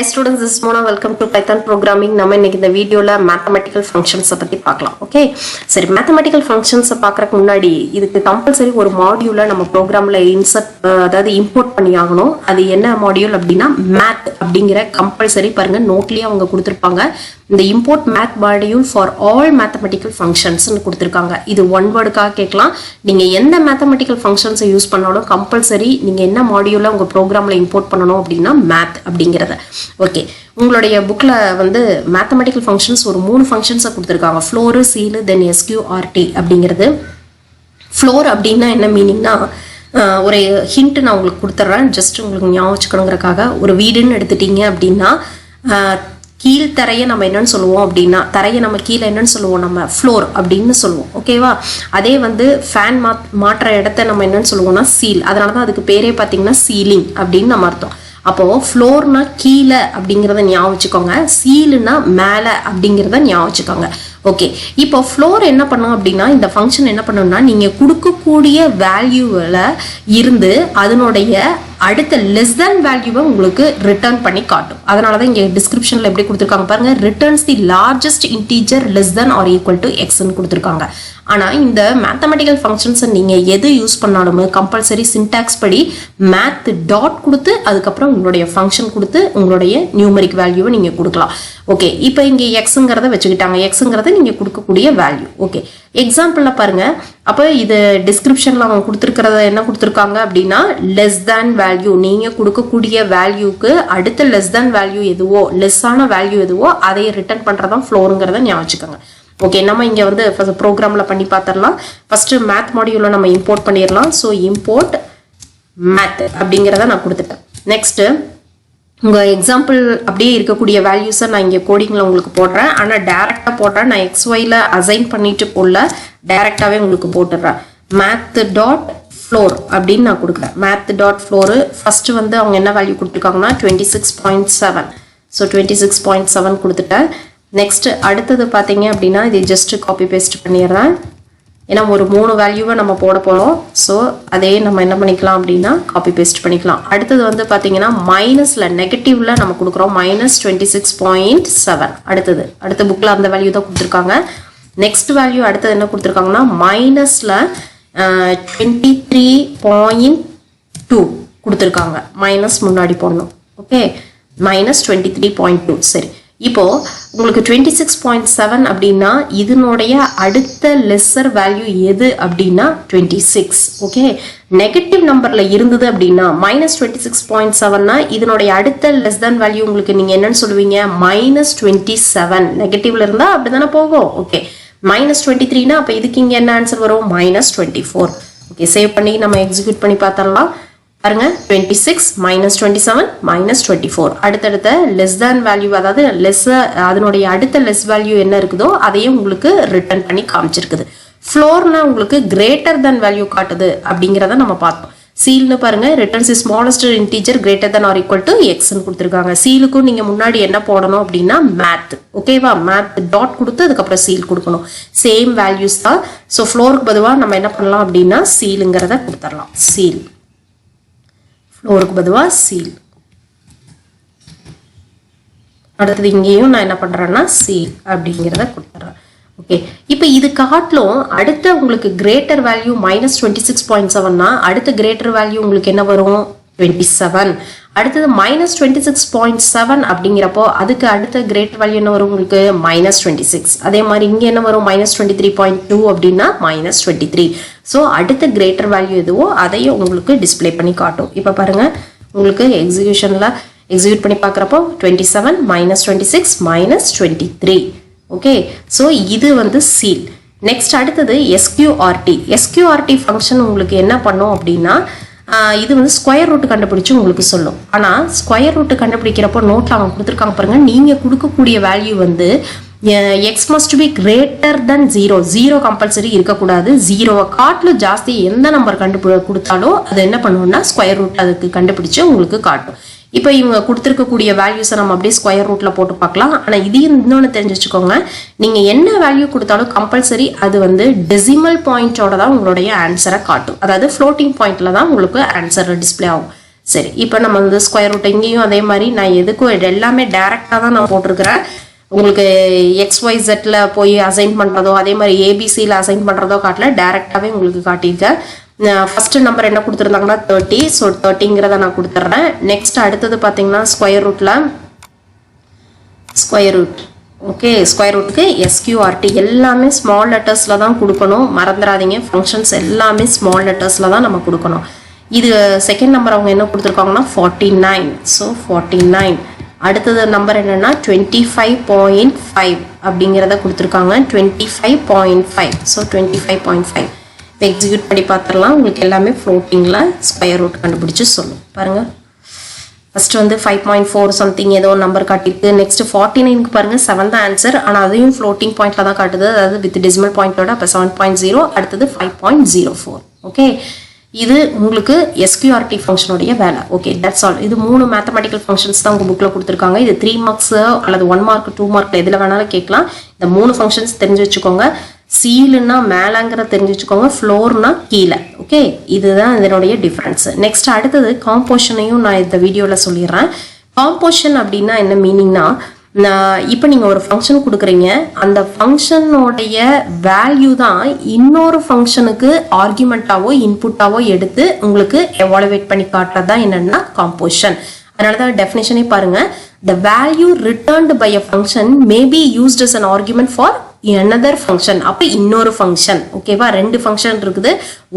Hi students, this is Mona. Welcome to Python programming. நம்ம இன்னைக்கு இந்த வீடியோல mathematical functions பத்தி பார்க்கலாம். ஓகே, சரி, mathematical functions பார்க்கறதுக்கு முன்னாடி இதுக்கு கம்பல்சரி ஒரு மாடியூல நம்ம ப்ரோக்ராம்ல அதாவது இம்போர்ட் பண்ணி ஆகணும். அது என்ன மாடியூல் அப்படின்னா math அப்படிங்கிற கம்பல்சரி பாருங்க நோட்லயே அவங்க கொடுத்திருப்பாங்க. இந்த import math module for all mathematical functions னு கொடுத்திருக்காங்க. இது ஒன் வேர்டுக்காக கேட்கலாம். நீங்க எந்த mathematical functions யூஸ் பண்ணாலும் கம்பல்சரி நீங்க என்ன மாடியூல உங்க ப்ரோக்ராம்ல இம்போர்ட் பண்ணணும் அப்படின்னா math அப்படிங்கறத. ஓகே, உங்களுடைய புக்ல வந்து மேத்தமெட்டிக்கல் ஃபங்க்ஷன்ஸ் ஒரு 3 ஃபங்க்ஷன்ஸை கொடுத்துருக்காங்க. ஃப்ளோர், சீல், தென் sqrt அப்படிங்கிறது. ஃப்ளோர் அப்படின்னா என்ன மீனிங்னா, ஒரு ஹிண்ட் நான் உங்களுக்கு கொடுத்துட்றேன், ஜஸ்ட் உங்களுக்கு ஞாபகம் வச்சுக்கணுங்கிறக்காக. ஒரு வீடுன்னு எடுத்துட்டீங்க அப்படின்னா கீழ் தரையை நம்ம என்னன்னு சொல்லுவோம் அப்படின்னா, தரையை நம்ம கீழே என்னன்னு சொல்லுவோம், நம்ம ஃப்ளோர் அப்படின்னு சொல்லுவோம். ஓகேவா? அதே வந்து ஃபேன் மாற்ற இடத்த நம்ம என்னன்னு சொல்லுவோம்னா சீல். அதனால தான் அதுக்கு பேரே பார்த்தீங்கன்னா சீலிங் அப்படின்னு நம்ம அர்த்தம். அப்போ ஃப்ளோர்னா கீழே அப்படிங்கிறத ஞாபகம் வச்சுக்கோங்க, சீலுனா மேலே அப்படிங்கிறத ஞாபகம் வச்சுக்கோங்க. ஓகே, இப்போ ஃப்ளோர் என்ன பண்ணும் அப்படின்னா, இந்த ஃபங்க்ஷன் என்ன பண்ணணும்னா நீங்கள் கொடுக்கக்கூடிய வேல்யூவில் இருந்து அதனுடைய அடுத்த லெஸ் தேன் வேல்யூவை உங்களுக்கு ரிட்டர்ன் பண்ணி காட்டும். அதனால தான் இங்கே டிஸ்கிரிப்ஷனில் எப்படி கொடுத்துருக்காங்க பாருங்க, returns the largest integer less than or equal to எக்ஸ்ன்னு கொடுத்துருக்காங்க. ஆனால் இந்த மேத்தமெட்டிக்கல் ஃபங்க்ஷன்ஸை நீங்கள் எது யூஸ் பண்ணாலுமே கம்பல்சரி சின்டாக்ஸ் படி மேத் டாட் கொடுத்து அதுக்கப்புறம் உங்களுடைய ஃபங்க்ஷன் கொடுத்து உங்களுடைய நியூமரிக் வேல்யூவை நீங்கள் கொடுக்கலாம். ஓகே, இப்போ இங்கே எக்ஸுங்கிறத வச்சுக்கிட்டாங்க, எக்ஸுங்கிறத நீங்கள் கொடுக்கக்கூடிய வேல்யூ. ஓகே, எக்ஸாம்பிளில் பாருங்க. அப்போ இது டிஸ்கிரிப்ஷனில் அவங்க கொடுத்துருக்கிறத என்ன கொடுத்துருக்காங்க அப்படின்னா, லெஸ் தேன் வேல்யூ, நீங்கள் கொடுக்கக்கூடிய வேல்யூக்கு அடுத்த லெஸ் தேன் வேல்யூ எதுவோ, லெஸ்ஸான வேல்யூ எதுவோ அதை ரிட்டர்ன் பண்ணுறதான் ஃப்ளோருங்கிறத ஞாபகம் வச்சுக்கோங்க. ஓகே, நம்ம இங்கே வந்து ப்ரோக்ராமில் பண்ணி பார்த்துடலாம். ஃபஸ்ட்டு மேத் மாடியூலில் நம்ம இம்போர்ட் பண்ணிடலாம். ஸோ இம்போர்ட் மேத் அப்படிங்கிறத நான் கொடுத்துட்டேன். நெக்ஸ்ட்டு உங்கள் எக்ஸாம்பிள் அப்படியே இருக்கக்கூடிய வேல்யூஸை நான் இங்கே கோடிங்கில் உங்களுக்கு போடுறேன். ஆனால் டேரெக்டாக போடுறேன், நான் XYல அசைன் பண்ணிட்டு போடல, டேரெக்டாகவே உங்களுக்கு போட்டுடுறேன். மேத் டாட் ஃப்ளோர் அப்படின்னு நான் கொடுக்குறேன். மேத் டாட் ஃப்ளோரு ஃபஸ்ட்டு வந்து அவங்க என்ன வேல்யூ கொடுத்துருக்காங்கன்னா 26.7. ஸோ 26.7 கொடுத்துட்டேன். நெக்ஸ்ட் அடுத்தது பார்த்தீங்க அப்படின்னா இது ஜஸ்ட் காப்பி பேஸ்ட் பண்ணிடுறேன், ஏன்னா ஒரு 3 வேல்யூவை நம்ம போட போகிறோம். ஸோ அதே நம்ம என்ன பண்ணிக்கலாம் அப்படின்னா காப்பி பேஸ்ட் பண்ணிக்கலாம். அடுத்தது வந்து பார்த்தீங்கன்னா மைனஸில் நெகட்டிவ்ல நம்ம கொடுக்குறோம், -26.7. அடுத்த புக்கில் அந்த வேல்யூ தான் கொடுத்துருக்காங்க. நெக்ஸ்ட் வேல்யூ அடுத்தது என்ன கொடுத்துருக்காங்கன்னா மைனஸில் 23.2 கொடுத்துருக்காங்க. மைனஸ் முன்னாடி போடணும். ஓகே, -23.2. சரி, இப்போ உங்களுக்கு 26.7 அப்படின்னா இதனுடைய அடுத்த லெஸ்ஸர் வேல்யூ எது அப்படின்னா 26. ஓகே, நெகட்டிவ் நம்பர்ல இருந்தது அப்படின்னா -26.7னா இதனுடைய அடுத்த லெஸ் தேன் வேல்யூ உங்களுக்கு நீங்க என்னன்னு சொல்லுவீங்க, -27. நெகட்டிவ்ல இருந்தா அப்படிதானே போகும். ஓகே, -23னா அப்ப இதுக்கு இங்க என்ன ஆன்சர் வரும், -24. ஓகே, சேவ் பண்ணி நம்ம எக்ஸிக்யூட் பண்ணி பார்த்தரலாம். பாருங்க, 26 -27 -24. அடுத்தடுத்த லெஸ் தேன் வேல்யூ, அதாவது லெஸ், அதனுடைய அடுத்த லெஸ் வேல்யூ என்ன இருக்குதோ அதையும் உங்களுக்கு ரிட்டர்ன் பண்ணி காமிச்சிருக்குது. ஃப்ளோர்னா உங்களுக்கு கிரேட்டர் தேன் வேல்யூ காட்டுது அப்படிங்கிறத நம்ம பார்த்தோம். சீல்னு பாருங்க, returns the smallest integer greater than or equal to எக்ஸ்ன்னு கொடுத்துருக்காங்க. சீலுக்கும் நீங்க முன்னாடி என்ன போடணும் அப்படின்னா மேத். ஓகேவா? மேத் டாட் கொடுத்து அதுக்கப்புறம் சீல் கொடுக்கணும். சேம் வேல்யூஸ் தான். ஸோ ஃப்ளோருக்கு பொதுவாக நம்ம என்ன பண்ணலாம் அப்படின்னா சீலுங்கிறத கொடுத்துடலாம். சீல், ஃப்ளோருக்கு பொதுவாக சீல். அடுத்தது இங்கேயும் நான் என்ன பண்ணுறேன்னா சீல் அப்படிங்கிறத கொடுத்துட்றேன். ஓகே, இப்போ இது காட்டிலும் அடுத்த உங்களுக்கு கிரேட்டர் வேல்யூ -26.7னா அடுத்த கிரேட்டர் வேல்யூ உங்களுக்கு என்ன வரும், 27. அடுத்தது -26.7 அப்படிங்கிறப்போ அதுக்கு அடுத்த கிரேட்டர் வேல்யூ என்ன வரும் உங்களுக்கு, -26. அதே மாதிரி இங்கே என்ன வரும், -23.2 அப்படின்னா -23. ஸோ அடுத்த கிரேட்டர் வேல்யூ எதுவோ அதையும் உங்களுக்கு டிஸ்பிளே பண்ணி காட்டும். இப்போ பாருங்க, உங்களுக்கு எக்ஸிக்யூட் பண்ணி பார்க்குறப்போ 27 -26 -23. ஓகே, ஸோ இது வந்து சீல். நெக்ஸ்ட் அடுத்தது sqrt ஃபங்க்ஷன் உங்களுக்கு என்ன பண்ணும் அப்படின்னா, இது வந்து ஸ்கொயர் ரூட் கண்டுபிடிச்சு உங்களுக்கு சொல்லும். ஆனால் ஸ்கொயர் ரூட் கண்டுபிடிக்கிறப்போ நோட்டில் அவங்க கொடுத்துருக்காங்க பாருங்க, நீங்கள் கொடுக்கக்கூடிய வேல்யூ வந்து X must be greater than 0 compulsory இருக்கக்கூடாது. 0வை காட்டிலும் ஜாஸ்தி எந்த நம்பர் கொடுத்தாலும் அது என்ன பண்ணுவோம்னா ஸ்கொயர் ரூட் அதுக்கு கண்டுபிடிச்சு உங்களுக்கு காட்டும். இப்போ இவங்க கொடுத்துருக்கக்கூடிய வேல்யூஸை நம்ம அப்படியே ஸ்கொயர் ரூட்டில் போட்டு பார்க்கலாம். ஆனால் இதையும் இன்னொன்று தெரிஞ்சு வச்சுக்கோங்க, நீங்கள் என்ன வேல்யூ கொடுத்தாலும் கம்பல்சரி அது வந்து டெசிமல் பாயிண்டோட தான் உங்களுடைய ஆன்சரை காட்டும். அதாவது ஃப்ளோட்டிங் பாயிண்ட்ல தான் உங்களுக்கு ஆன்சர் டிஸ்பிளே ஆகும். சரி, இப்போ நம்ம வந்து ஸ்கொயர் ரூட் இங்கேயும் அதே மாதிரி நான் எதுக்கும் எல்லாமே டைரெக்டாக தான் நான் போட்டிருக்கிறேன். உங்களுக்கு XYZல போய் அசைன் பண்ணுறதோ அதே மாதிரி ABCயில் அசைன் பண்ணுறதோ காட்டல, டைரெக்டாகவே உங்களுக்கு காட்டியிருக்கேன். ஃபர்ஸ்ட் நம்பர் என்ன கொடுத்துருந்தாங்கன்னா 30. ஸோ 30ங்கிறத நான் கொடுத்துட்றேன். நெக்ஸ்ட் அடுத்தது பார்த்தீங்கன்னா ஸ்கொயர் ரூட்டில் ஸ்கொயர் ரூட். ஓகே, ஸ்கொயர் ரூட்டுக்கு sqrt எல்லாமே ஸ்மால் லெட்டர்ஸில் தான் கொடுக்கணும், மறந்துடாதீங்க. ஃபங்க்ஷன்ஸ் எல்லாமே ஸ்மால் லெட்டர்ஸில் தான் நம்ம கொடுக்கணும். இது செகண்ட் நம்பர் அவங்க என்ன கொடுத்துருக்காங்கன்னா 49. ஸோ 49. அடுத்தது நம்பர் என்னென்னா 25.5 அப்படிங்கிறத கொடுத்துருக்காங்க. 25.5. ஸோ 25.5. இப்போ எக்ஸிக்யூட் பண்ணி பார்த்துடலாம். உங்களுக்கு எல்லாமே ஃப்ளோட்டிங்கில் ஸ்கொயர் ரூட் கண்டுபிடிச்சி சொல்லும். பாருங்கள், ஃபர்ஸ்ட் வந்து 5.4 சம்திங் ஏதோ நம்பர் காட்டிருக்கு. நெக்ஸ்ட் 49க்கு பாருங்கள் 7 தான் ஆன்சர், ஆனால் அதையும் ஃப்ளோட்டிங் பாயிண்ட்ல தான் காட்டுது, அதாவது வித் டெசிமல் பாயிண்டோட. அப்போ 7.0, அடுத்தது 5.04. ஓகே, இது உங்களுக்கு sqrt ஃபங்க்ஷனுடைய வேலை. Okay, that's all. இது 3 மேத்தமெட்டிக்கல் ஃபங்க்ஷன்ஸ் தான் உங்கள் புக்கில் கொடுத்துருக்காங்க. இது 3 மார்க்ஸ் அல்லது 1 மார்க் 2 மார்க் எதில் வேணாலும் கேட்கலாம். இந்த 3 ஃபங்க்ஷன்ஸ் தெரிஞ்சு வச்சுக்கோங்க. சீலுன்னா மேலாங்கிற தெரிஞ்சு வச்சுக்கோங்க, ஃப்ளோர்னா கீழே. ஓகே, இதுதான் இதனுடைய டிஃப்ரென்ஸ். நெக்ஸ்ட் அடுத்தது காம்போஷனையும் நான் இந்த வீடியோவில் சொல்லிடுறேன். காம்போஷன் அப்படின்னா என்ன மீனிங்னா, இப்போ நீங்கள் ஒரு ஃபங்க்ஷன் கொடுக்குறீங்க, அந்த ஃபங்க்ஷனோடைய வேல்யூ தான் இன்னொரு ஃபங்க்ஷனுக்கு ஆர்குமெண்ட்டாவோ இன்புட்டாவோ எடுத்து உங்களுக்கு எவாலுவேட் பண்ணி காட்டுறது தான் என்னென்னா காம்போஷன். அதனால தான் டெஃபினேஷனே பாருங்கள், the value returned by a function may be used as an argument for another function. அப்போ இன்னொரு ஃபங்க்ஷன். ஓகேவா, 2 ஃபங்க்ஷன் இருக்குது.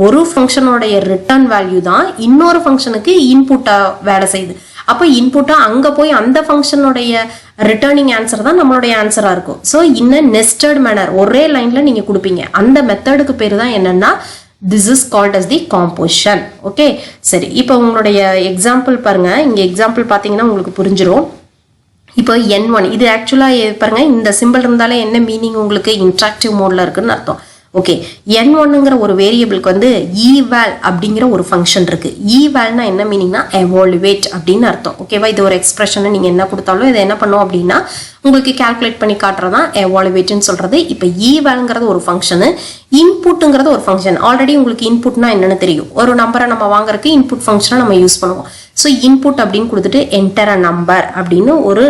ஒரு ஃபங்க்ஷனோடைய ரிட்டர்ன் வேல்யூ தான் இன்னொரு ஃபங்க்ஷனுக்கு இன்புட்டாக வேலை செய்யுது. அப்போ இன்புட்டாக அங்கே போய் அந்த ஃபங்க்ஷனுடைய ரிட்டர்னிங் ஆன்சர் தான் நம்மளுடைய ஆன்சராக இருக்கும். ஸோ இன்னும் நெஸ்டட் மேனர் ஒரே லைனில் நீங்கள் கொடுப்பீங்க. அந்த மெத்தடுக்கு பேர் தான் என்னென்னா this is called as the composition. Okay, சரி, இப்போ உங்களுடைய எக்ஸாம்பிள் பாருங்கள். இங்கே எக்ஸாம்பிள் பார்த்தீங்கன்னா உங்களுக்கு புரிஞ்சிடும். இப்போ N1 இது ஆக்சுவலாக பாருங்க, இந்த சிம்பிள் இருந்தாலே என்ன மீனிங் உங்களுக்கு இன்ட்ராக்டிவ் மோட்ல இருக்குன்னு அர்த்தம். ஓகே, N1ங்கிற ஒரு வேரியபிளுக்கு வந்து eval அப்படிங்கிற ஒரு ஃபங்க்ஷன் இருக்கு. evalனா என்ன மீனிங்னா எவாலுவேட் அப்படின்னு அர்த்தம். ஓகேவா, இது ஒரு எக்ஸ்பிரஷனை நீங்கள் என்ன கொடுத்தாலும் இதை என்ன பண்ணும் அப்படின்னா உங்களுக்கு கால்குலேட் பண்ணி காட்டுறதான் எவாலுவேட்னு சொல்றது. இப்போ evalங்கிறது ஒரு ஃபங்க்ஷனு, இன்புட்டுங்கிறது ஒரு ஃபங்க்ஷன். ஆல்ரெடி உங்களுக்கு இன்புட்னா என்னன்னு தெரியும். ஒரு நம்பரை நம்ம வாங்குறதுக்கு இன்புட் ஃபங்க்ஷனை நம்ம யூஸ் பண்ணுவோம். ஸோ இன்புட் அப்படின்னு கொடுத்துட்டு என்டர் அ நம்பர் அப்படின்னு ஒரு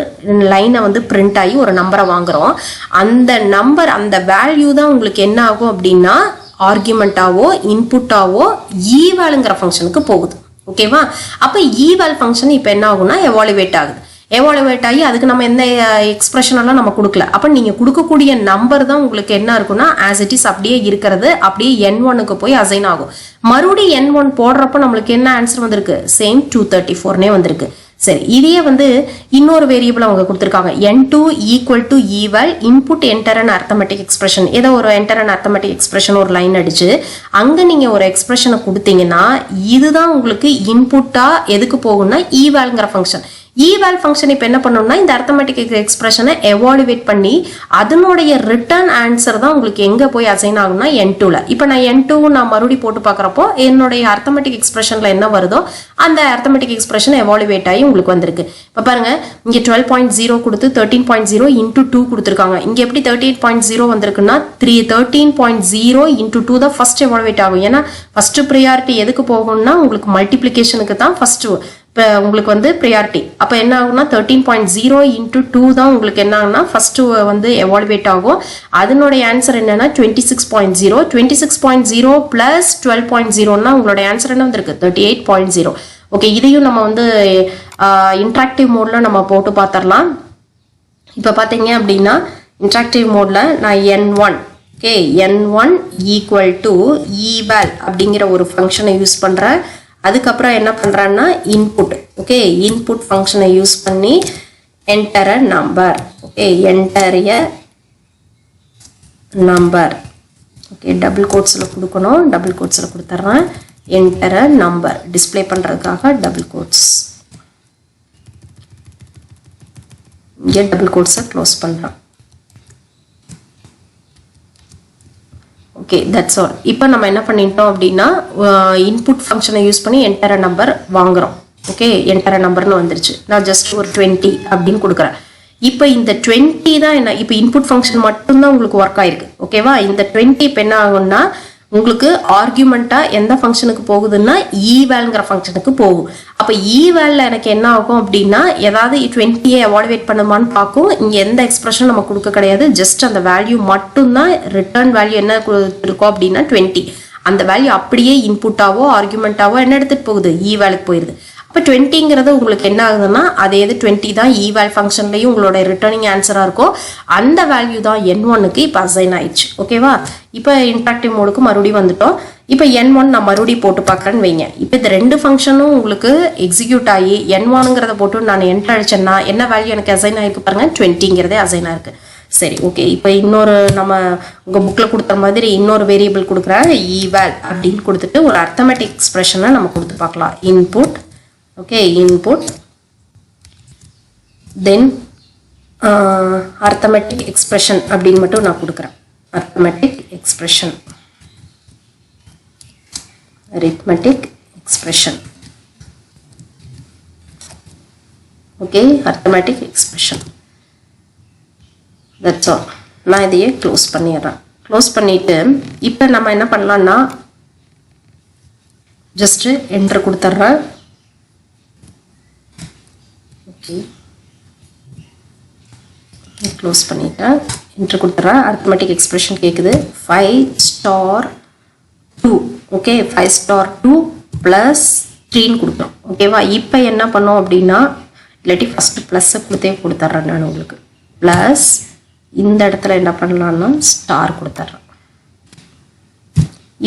லைனை வந்து பிரிண்ட் ஆகி ஒரு நம்பரை வாங்குறோம். அந்த நம்பர் அந்த வேல்யூ தான் உங்களுக்கு என்ன ஆகும் அப்படின்னா ஆர்குமெண்ட்டாவோ இன்புட்டாவோ ஈவாலுங்கிற ஃபங்க்ஷனுக்கு போகுது. ஓகேவா, அப்போ ஈவால் ஃபங்க்ஷன் இப்போ என்ன ஆகும்னா எவாலுவேட் ஆகுது. எவாலுவேட் ஆகி அதுக்கு நம்ம எந்த எக்ஸ்பிரஷன் எல்லாம் நம்ம கொடுக்கல. அப்போ நீங்கள் கொடுக்கக்கூடிய நம்பர் தான் உங்களுக்கு என்ன இருக்குன்னா ஆஸ் இட் இஸ் அப்படியே இருக்கிறது, அப்படியே N1க்கு போய் அசைன் ஆகும். மறுபடியும் N1 போடுறப்போ நம்மளுக்கு என்ன ஆன்சர் வந்திருக்கு, சேம் 234 வந்திருக்கு. சரி, இதையே வந்து இன்னொரு வேரியபிள் அவங்க கொடுத்துருக்காங்க. N2 equal to eval input enter and arithmetic expression. ஏதோ ஒரு என்டர் அண்ட் அர்த்தமெட்டிக் எக்ஸ்பிரஷன் ஒரு லைன் அடிச்சு அங்கே நீங்கள் ஒரு எக்ஸ்பிரஷனை கொடுத்தீங்கன்னா இதுதான் உங்களுக்கு இன்புட்டாக எதுக்கு போகும்னா evalங்கிற ஃபங்க்ஷன். eval ஃபங்க்ஷன் இப்போ என்ன பண்ணணும்னா இந்த அர்த்தமெட்டிக் எக்ஸ்பிரஷனை எவாலுவேட் பண்ணி அதனுடைய ரிட்டர்ன் ஆன்சர் தான் உங்களுக்கு எங்கே போய் அசைன் ஆகும்னா N2ல. இப்போ நான் N2 நான் மறுபடியும் போட்டு பார்க்குறப்போ என்னுடைய அர்த்தமெட்டிக் எக்ஸ்பிரஷனில் என்ன வருதோ அந்த அர்த்தமெட்டிக் எக்ஸ்பிரஷன் எவாலுவேட் ஆகி உங்களுக்கு வந்திருக்கு. இப்போ பாருங்க, இங்கே 12.0 கொடுத்து 13.0 இன்டூ 2 கொடுத்துருக்காங்க. இங்கே எப்படி 38.0 வந்திருக்குன்னா 13.0 இன்டூ 2 தான் ஃபர்ஸ்ட் எவாலுவேட் ஆகும். ஏன்னா ஃபர்ஸ்ட் ப்ரியாரிட்டி எதுக்கு போகும்னா உங்களுக்கு மல்டிப்ளிகேஷனுக்கு தான் ஃபர்ஸ்ட் இப்போ உங்களுக்கு வந்து ப்ரியாரிட்டி. அப்போ என்ன ஆகும்னா 13.0 இன்டூ 2 தான் உங்களுக்கு என்ன ஆகும்னா ஃபர்ஸ்ட் வந்து எவாலுவேட் ஆகும். அதனுடைய ஆன்சர் என்னன்னா 26.0. 26.0 பிளஸ் 12.0னா உங்களோட ஆன்சர் என்ன வந்திருக்கு 38.0. ஓகே, இதையும் நம்ம வந்து இன்ட்ராக்டிவ் மோட்ல நம்ம போட்டு பார்த்துடலாம். இப்போ பார்த்தீங்க அப்படின்னா இன்ட்ராக்டிவ் மோட்ல நான் N1 okay N1 equal to eval அப்படிங்கிற ஒரு ஃபங்க்ஷனை யூஸ் பண்ணுறேன். அதுக்கப்புறம் என்ன பண்ணுறேன்னா இன்புட். ஓகே, இன்புட் ஃபங்க்ஷனை யூஸ் பண்ணி enter a number. Okay, enter a number. Okay, double கோட்ஸில் கொடுக்கணும், டபுள் கோட்ஸில் கொடுத்துட்றேன். என்டர் அ நம்பர் டிஸ்பிளே பண்ணுறதுக்காக டபுள் கோட்ஸ். இங்கே டபுள் கோட்ஸை க்ளோஸ் பண்ணுறேன். Okay, that's all. இப்போ நம்ம என்ன பண்ணிட்டோம் அப்படின்னா இன்புட் ஃபங்க்ஷனை யூஸ் பண்ணி என்டர் நம்பர் வாங்குறோம். ஓகே, என்டர் நம்பர்னு வந்துருச்சு. நான் ஜஸ்ட் ஒரு 20 அப்படின்னு கொடுக்குறேன். இப்போ இந்த 20 தான் என்ன, இப்போ இன்புட் ஃபங்க்ஷன் மட்டும்தான் உங்களுக்கு ஒர்க் ஆயிருக்கு. ஓகேவா, இந்த 20 இப்போ என்ன ஆகும்னா உங்களுக்கு ஆர்குமெண்டா எந்த ஃபங்க்ஷனுக்கு போகுதுன்னா ஈவேல்ங்கிற ஃபங்க்ஷனுக்கு போகும். அப்போ ஈவேல்ல எனக்கு என்ன ஆகும் அப்படின்னா ஏதாவது 20 எவாலுவேட் பண்ணுமான்னு பார்க்கும். இங்கே எந்த எக்ஸ்பிரஷன் நம்ம கொடுக்க கிடையாது, ஜஸ்ட் அந்த வேல்யூ மட்டும்தான். ரிட்டர்ன் வேல்யூ என்ன இருக்கும் அப்படின்னா 20. அந்த வேல்யூ அப்படியே இன்புட்டாவோ ஆர்குமெண்டாவோ என்ன எடுத்துட்டு போகுது, ஈவேலுக்கு போயிருது. இப்போ 20ங்கிறது உங்களுக்கு என்ன ஆகுதுன்னா அதே இது 20 தான் ஈவேல் ஃபங்க்ஷன்லையும் உங்களோட ரிட்டர்னிங் ஆன்சராக இருக்கும். அந்த வேல்யூ தான் N1க்கு இப்போ அசைன் ஆயிடுச்சு. ஓகேவா? இப்போ இன்ட்ராக்டிவ் மோடுக்கு மறுபடியும் வந்துட்டோம். இப்போ N1 நான் மறுபடியும் போட்டு பார்க்குறேன்னு வைங்க. இப்போ இந்த ரெண்டு ஃபங்க்ஷனும் உங்களுக்கு எக்ஸிக்யூட் ஆகி N1ங்கிறத போட்டு நான் என்டர் அடிச்சேன்னா என்ன வேல்யூ எனக்கு அசைன் ஆகிருக்கு பாருங்க, 20ங்கிறதே அசைன் ஆயிருக்கு. சரி, ஓகே. இப்போ இன்னொரு நம்ம உங்கள் புக்கில் கொடுத்த மாதிரி இன்னொரு வேரியபிள் கொடுக்குறேன், ஈவேல் அப்படின்னு கொடுத்துட்டு ஒரு அர்த்தமெட்டிக் எக்ஸ்பிரஷனை நம்ம கொடுத்து பார்க்கலாம். Input, okay, input, then arithmetic expression அப்படின்னு மட்டும் நான் கொடுக்குறேன். arithmetic expression, okay, arithmetic expression, that's all. நான் இதையே க்ளோஸ் பண்ணிடுறேன். க்ளோஸ் பண்ணிட்டு இப்போ நம்ம என்ன பண்ணலாம்னா ஜஸ்ட் என்டர் கொடுத்துட்றேன். க்ளோஸ் பண்ணிட்டேன், என்ட்ரு கொடுத்துட்றேன். அரித்மெட்டிக் எக்ஸ்பிரஷன் கேட்குது 5*2. ஓகே, 5*2 ப்ளஸ் 3ன்னு கொடுத்தோம். ஓகேவா? இப்போ என்ன பண்ணோம் அப்படின்னா இல்லாட்டி ஃபஸ்ட்டு ப்ளஸ்ஸை கொடுத்துட்றேன் நான் உங்களுக்கு. ப்ளஸ் இந்த இடத்துல என்ன பண்ணலான்னா ஸ்டார் கொடுத்துட்றேன்.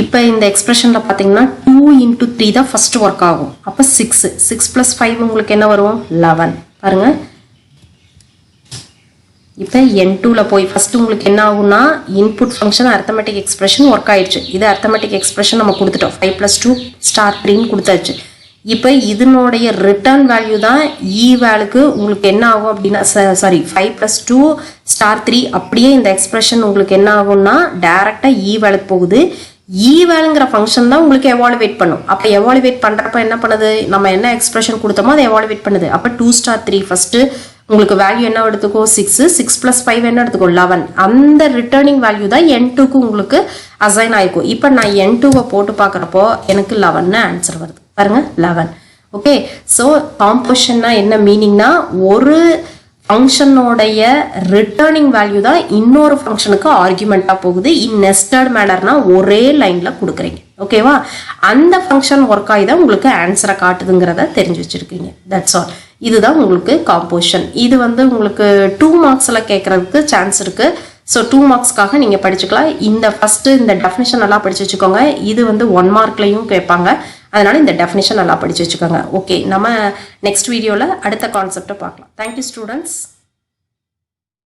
இப்போ இந்த எக்ஸ்பிரஷனில் பார்த்தீங்கன்னா 2 × 3 தான் ஃபஸ்ட்டு ஒர்க் ஆகும். அப்போ 6 + 5 உங்களுக்கு என்ன வரும், 11. பாருங்க, இப்போ N2ல போய் ஃபர்ஸ்ட் உங்களுக்கு என்ன ஆகும்னா input function arithmetic expression work ஆயிடுச்சு. இது அரித்மெட்டிக் எக்ஸ்பிரஷன் நம்ம கொடுத்துட்டோம், 5 + 2 *3ன்னு கொடுத்தாச்சு. இப்போ இதனுடைய ரிட்டர்ன் வேல்யூ தான் ஈவேலுக்கு உங்களுக்கு என்ன ஆகும் அப்படின்னா, சாரி 5 + 2 *3 அப்படியே இந்த எக்ஸ்பிரஷன் உங்களுக்கு என்ன ஆகும்னா டைரக்டாக ஈவேலுக்கு போகுது. ஈவேலுங்கிற ஃபங்க்ஷன் தான் உங்களுக்கு எவாலுவேட் பண்ணும். அப்போ எவாலுவேட் பண்ணுறப்ப என்ன பண்ணுது, நம்ம என்ன எக்ஸ்பிரஷன் கொடுத்தோமோ அதை எவாலுவேட் பண்ணுது. அப்போ 2*3 ஃபஸ்ட்டு உங்களுக்கு வேல்யூ என்ன எடுத்துக்கோ 6, 6 + 5 என்ன எடுத்துக்கோ 11. அந்த ரிட்டர்னிங் வேல்யூ தான் N2க்கு உங்களுக்கு அசைன் ஆகிருக்கும். இப்போ நான் N2வை போட்டு பார்க்குறப்போ எனக்கு 11ன்னு ஆன்சர் வருது. பாருங்க, 11. ஓகே, ஸோ காம்போசிஷன்னா என்ன மீனிங்னா ஒரு ஃபங்க்ஷனோடைய ரிட்டர்னிங் வேல்யூ தான் இன்னொரு ஃபங்க்ஷனுக்கு ஆர்குமெண்ட்டாக போகுது. நெஸ்டட் மேனர்னா ஒரே லைனில் கொடுக்குறீங்க. ஓகேவா? அந்த ஃபங்க்ஷன் ஒர்க் ஆகி தான் உங்களுக்கு ஆன்சரை காட்டுதுங்கிறத தெரிஞ்சு வச்சுருக்கீங்க. That's all. இதுதான் உங்களுக்கு காம்போசிஷன். இது வந்து உங்களுக்கு 2 மார்க்ஸில் கேட்குறதுக்கு சான்ஸ் இருக்குது. ஸோ 2 மார்க்ஸ்க்காக நீங்கள் படிச்சுக்கலாம். இந்த ஃபஸ்ட்டு இந்த டெஃபினிஷன் நல்லா படித்து வச்சுக்கோங்க. இது வந்து 1 மார்க்லையும் கேட்பாங்க. அதனால இந்த டெஃபினிஷன் நல்லா படித்து வச்சுக்கோங்க. ஓகே, நம்ம நெக்ஸ்ட் வீடியோவில் அடுத்த கான்செப்டை பார்க்கலாம். Thank you students.